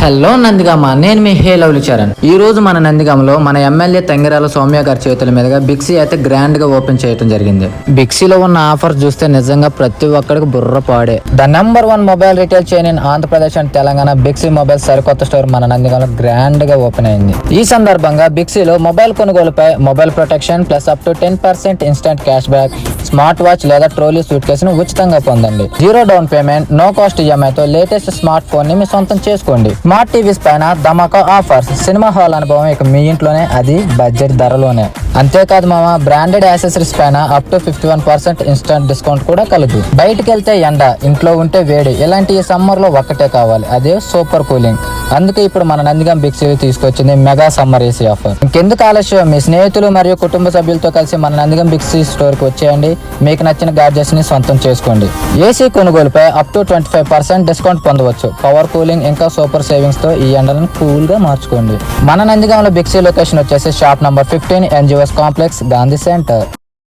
Hello Nandigama, నేను మీ హే lovely Charan. ఈ రోజు మన నందిగామలో మన ఎమ్మెల్యే తంగిరాల సౌమ్య గారి చేతుల మీదుగా బిక్సీ అయితే గ్రాండ్ గా ఓపెన్ చేయడం జరిగింది. బిక్సీలో ఉన్న ఆఫర్స్ చూస్తే నిజంగా ప్రతి ఒక్కరికి బుర్ర పాడే. The number 1 mobile retail chain in Andhra Pradesh and Telangana Big C mobile సరికొత్త స్టోర్ మన నందిగామలో గ్రాండ్ గా ఓపెన్ అయింది. ఈ సందర్భంగా బిక్సీలో మొబైల్ కొనుగోలుపై mobile protection plus up to 10% instant cash back, smart watch లేదా ట్రోలీ సూట్ కేసును ఉచితంగా పొందండి. 0 డౌన్ పేమెంట్, నో కాస్ట్ ఈఎంఐతో లేటెస్ట్ స్మార్ట్ ఫోన్ ని మీ సొంతం చేసుకోండి. స్మార్ట్ టీవీస్ పైన ధమాకా ఆఫర్స్, సినిమా హాల్ అనుభవం ఇక మీ ఇంట్లోనే, అది బడ్జెట్ ధరలోనే. అంతేకాదు మామ, బ్రాండెడ్ యాక్సెసరీస్ పైన అప్ టు 51% ఇన్స్టెంట్ డిస్కౌంట్ కూడా కలదు. బయటికి వెళ్తే ఎండ, ఇంట్లో ఉంటే వేడి, ఇలాంటి ఈ సమ్మర్ లో ఒక్కటే కావాలి, అదే సూపర్ కూలింగ్. అందుకే ఇప్పుడు మన నందిగాం బిక్సీ తీసుకొచ్చింది మెగా సమ్మర్ ఏసీ ఆఫర్. ఇంకెందుకు ఆలస్యం, మీ స్నేహితులు మరియు కుటుంబ సభ్యులతో కలిసి మన నందిగాం బిక్సీ స్టోర్ కి వచ్చేయండి. మీకు నచ్చిన గాడ్జెట్స్ ని సొంతం చేసుకోండి. ఏసీ కొనుగోలుపై అప్ టు 25% డిస్కౌంట్ పొందవచ్చు. పవర్ కూలింగ్ ఇంకా సూపర్ సేవింగ్స్ తో ఈ ఎండలను కూల్ గా మార్చుకోండి. మన నందిగాంలో బిక్సీ లొకేషన్ వచ్చేసి shop number 15 NGOs complex, Gandhi centre.